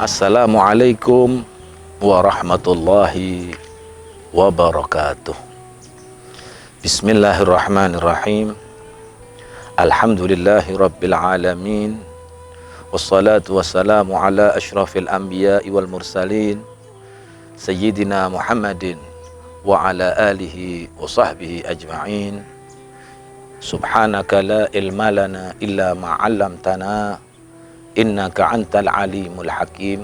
Assalamualaikum warahmatullahi wabarakatuh. Bismillahirrahmanirrahim. Alhamdulillahi rabbil alamin. Wassalatu wassalamu ala ashrafil anbiya'i wal mursalin Sayyidina Muhammadin wa ala alihi wa sahbihi ajma'in. Subhanaka la ilma lana illa ma'allamtana innaka antal alimul hakim.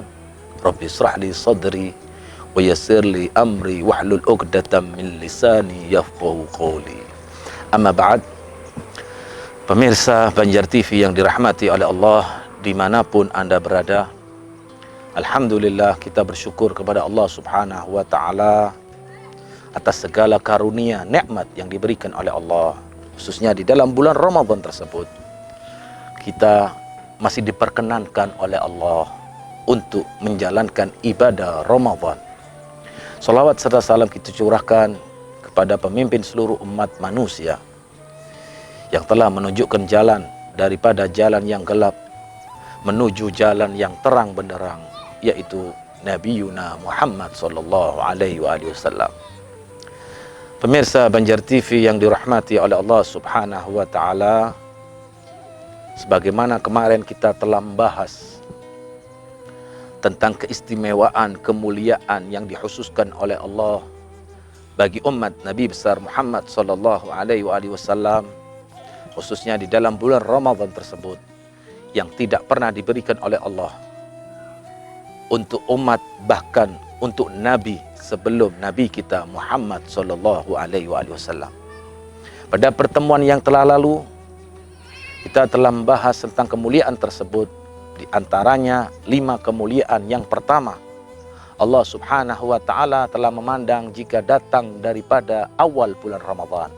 Rabbi israh li sadri wa yassir li amri wahlul 'uqdatam min lisani yafqahu qawli. Amma ba'd. Pemirsa Banjar TV yang dirahmati oleh Allah dimanapun Anda berada, alhamdulillah kita bersyukur kepada Allah Subhanahu wa ta'ala atas segala karunia nikmat yang diberikan oleh Allah, khususnya di dalam bulan Ramadan tersebut. Kita masih diperkenankan oleh Allah untuk menjalankan ibadah Ramadan. Salawat serta salam kita curahkan kepada pemimpin seluruh umat manusia yang telah menunjukkan jalan daripada jalan yang gelap menuju jalan yang terang benderang, yaitu Nabiyuna Muhammad sallallahu alaihi wasallam. Pemirsa Banjar TV yang dirahmati oleh Allah Subhanahu wa ta'ala, sebagaimana kemarin kita telah membahas tentang keistimewaan, kemuliaan yang dikhususkan oleh Allah bagi umat Nabi besar Muhammad sallallahu alaihi wasallam, khususnya di dalam bulan Ramadan tersebut, yang tidak pernah diberikan oleh Allah untuk umat, bahkan untuk Nabi sebelum Nabi kita Muhammad sallallahu alaihi wasallam. Pada pertemuan yang telah lalu, kita telah membahas tentang kemuliaan tersebut. Di antaranya 5 kemuliaan. Yang pertama, Allah Subhanahu wa ta'ala telah memandang jika datang daripada awal bulan Ramadan.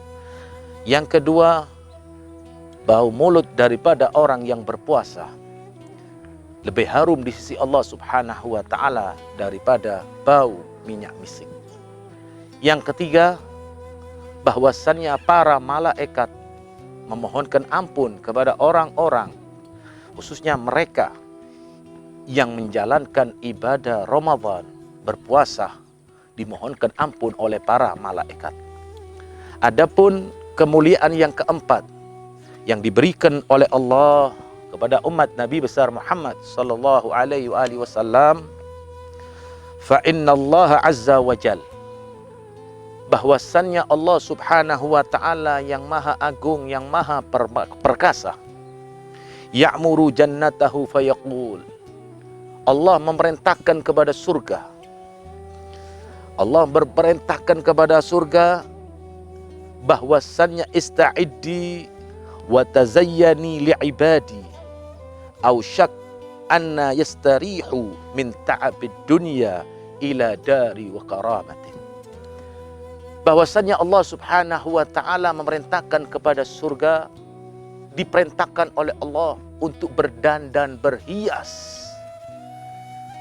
Yang kedua, bau mulut daripada orang yang berpuasa lebih harum di sisi Allah Subhanahu wa ta'ala daripada bau minyak misik. Yang ketiga, bahwasannya para malaikat memohonkan ampun kepada orang-orang, khususnya mereka yang menjalankan ibadah Ramadan, berpuasa, dimohonkan ampun oleh para malaikat. Adapun kemuliaan yang keempat yang diberikan oleh Allah kepada umat Nabi besar Muhammad sallallahu alaihi wasallam, fa innallaha azza wa jal, bahwasannya Allah Subhanahu wa ta'ala yang maha agung, yang maha perkasa, ya'muru jannatahu fayaqul, Allah memerintahkan kepada surga. Allah berperintahkan kepada surga bahwasannya ista'iddi wa tazayyani li'ibadi aw syak anna yastarihu min ta'abid dunya ila dari wa karamatin. Bahwasannya Allah Subhanahu wa ta'ala memerintahkan kepada surga, diperintahkan oleh Allah untuk berdandan berhias,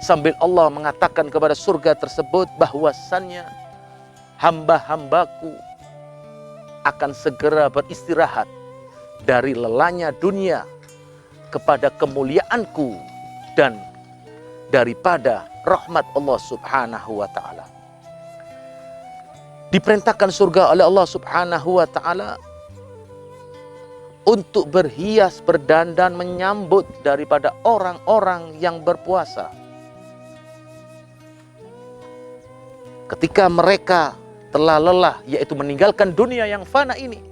sambil Allah mengatakan kepada surga tersebut bahwasannya hamba-hambaku akan segera beristirahat dari lelahnya dunia kepada kemuliaanku dan daripada rahmat Allah Subhanahu wa ta'ala. Diperintahkan surga oleh Allah Subhanahu wa ta'ala untuk berhias, berdandan, menyambut daripada orang-orang yang berpuasa. Ketika mereka telah lelah, yaitu meninggalkan dunia yang fana ini,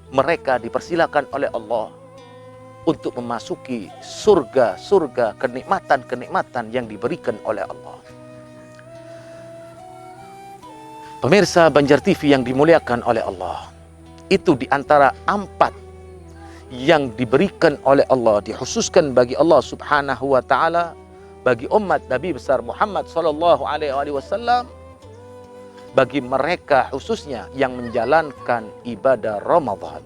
mereka dipersilakan oleh Allah untuk memasuki surga-surga, kenikmatan-kenikmatan yang diberikan oleh Allah. Pemirsa Banjar TV yang dimuliakan oleh Allah, itu di antara 4 yang diberikan oleh Allah, dikhususkan bagi Allah Subhanahu wa ta'ala, bagi umat Nabi besar Muhammad sallallahu alaihi wasallam, bagi mereka khususnya yang menjalankan ibadah Ramadan.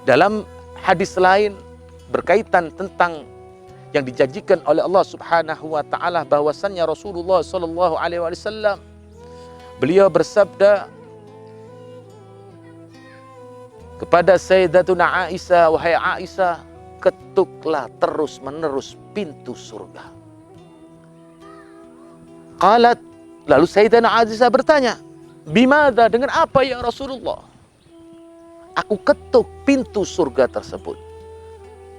Dalam hadis lain berkaitan tentang yang dijanjikan oleh Allah Subhanahu wa ta'ala, bahwasannya Rasulullah sallallahu alaihi wasallam, beliau bersabda kepada Sayyidatuna Aisyah, wahai Aisyah, ketuklah terus menerus pintu surga. Qalat, lalu Sayyidatina Azizah bertanya, "Bimadza, dengan apa ya Rasulullah?" Aku ketuk pintu surga tersebut.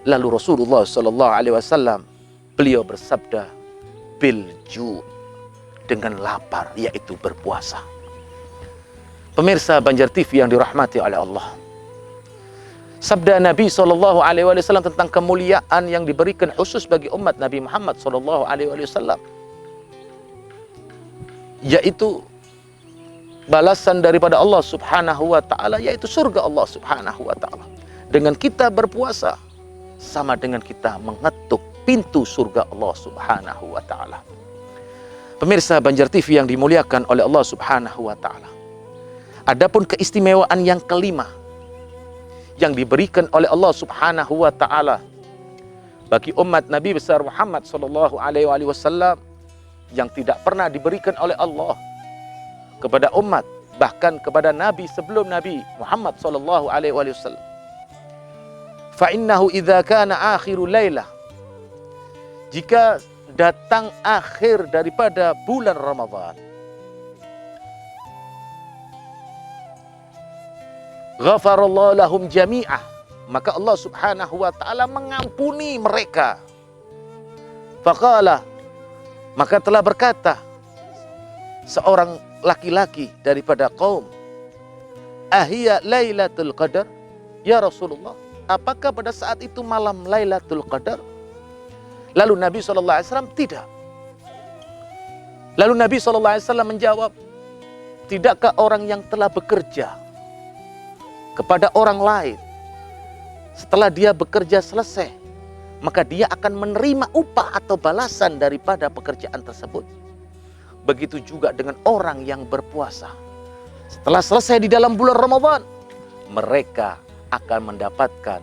Lalu Rasulullah sallallahu alaihi wasallam beliau bersabda, "Bil ju'," dengan lapar, yaitu berpuasa. Pemirsa Banjar TV yang dirahmati oleh Allah, sabda Nabi sallallahu alaihi wasallam tentang kemuliaan yang diberikan khusus bagi umat Nabi Muhammad sallallahu alaihi wasallam, yaitu balasan daripada Allah Subhanahu wa taala, yaitu surga Allah Subhanahu wa taala. Dengan kita berpuasa sama dengan kita mengetuk pintu surga Allah Subhanahu wa taala. Pemirsa Banjar TV yang dimuliakan oleh Allah Subhanahu wa taala, adapun keistimewaan yang kelima yang diberikan oleh Allah Subhanahu wa taala bagi umat Nabi besar Muhammad sallallahu alaihi wasallam yang tidak pernah diberikan oleh Allah kepada umat, bahkan kepada nabi sebelum Nabi Muhammad sallallahu alaihi wasallam. Fa innahu idza kana akhirul lailah, jika datang akhir daripada bulan Ramadan, ghafarallahu lahum jami'ah, maka Allah Subhanahu wa taala mengampuni mereka. Faqala, maka telah berkata seorang laki-laki daripada kaum, "Ahiya Lailatul Qadar?" Ya Rasulullah, apakah pada saat itu malam Lailatul Qadar? Lalu Nabi SAW tidak. Lalu Nabi SAW menjawab, "Tidakkah orang yang telah bekerja kepada orang lain, setelah dia bekerja selesai, maka dia akan menerima upah atau balasan daripada pekerjaan tersebut? Begitu juga dengan orang yang berpuasa. Setelah selesai di dalam bulan Ramadan, mereka akan mendapatkan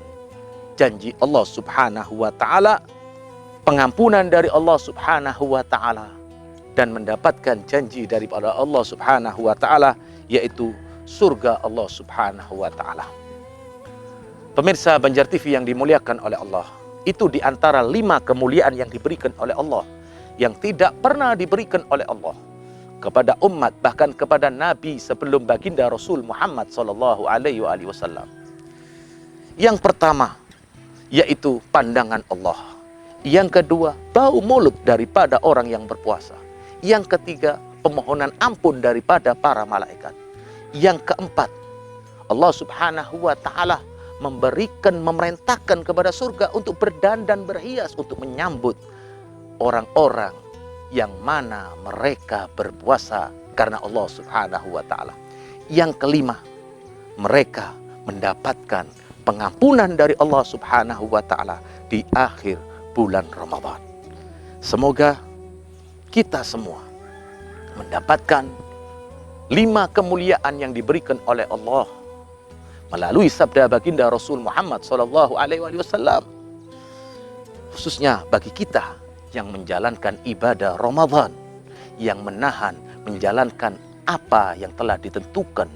janji Allah Subhanahu wa taala, pengampunan dari Allah Subhanahu wa taala, dan mendapatkan janji daripada Allah Subhanahu wa taala, yaitu surga Allah Subhanahu wa taala." Pemirsa Banjar TV yang dimuliakan oleh Allah, itu di antara 5 kemuliaan yang diberikan oleh Allah yang tidak pernah diberikan oleh Allah kepada umat, bahkan kepada nabi sebelum baginda Rasul Muhammad sallallahu alaihi wasallam. Yang pertama yaitu pandangan Allah. Yang kedua, bau mulut daripada orang yang berpuasa. Yang ketiga, pemohonan ampun daripada para malaikat. Yang keempat, Allah Subhanahu wa taala memerintahkan kepada surga untuk berdandan berhias untuk menyambut orang-orang yang mana mereka berpuasa karena Allah Subhanahu wa taala. Yang kelima, mereka mendapatkan pengampunan dari Allah Subhanahu wa taala di akhir bulan Ramadan. Semoga kita semua mendapatkan 5 kemuliaan yang diberikan oleh Allah melalui sabda baginda Rasul Muhammad sallallahu alaihi wasallam, khususnya bagi kita yang menjalankan ibadah Ramadan, yang menahan menjalankan apa yang telah ditentukan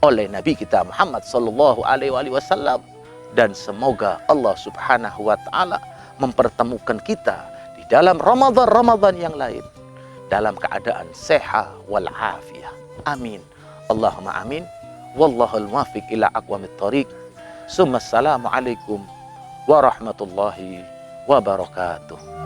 oleh Nabi kita Muhammad sallallahu alaihi wasallam. Dan semoga Allah Subhanahu wa taala mempertemukan kita di dalam Ramadan yang lain dalam keadaan sehat wal afiyah. Amin. Allahumma amin. Wallahul muwaffiq ila aqwamit thoriq. Assalamualaikum warahmatullahi wabarakatuh.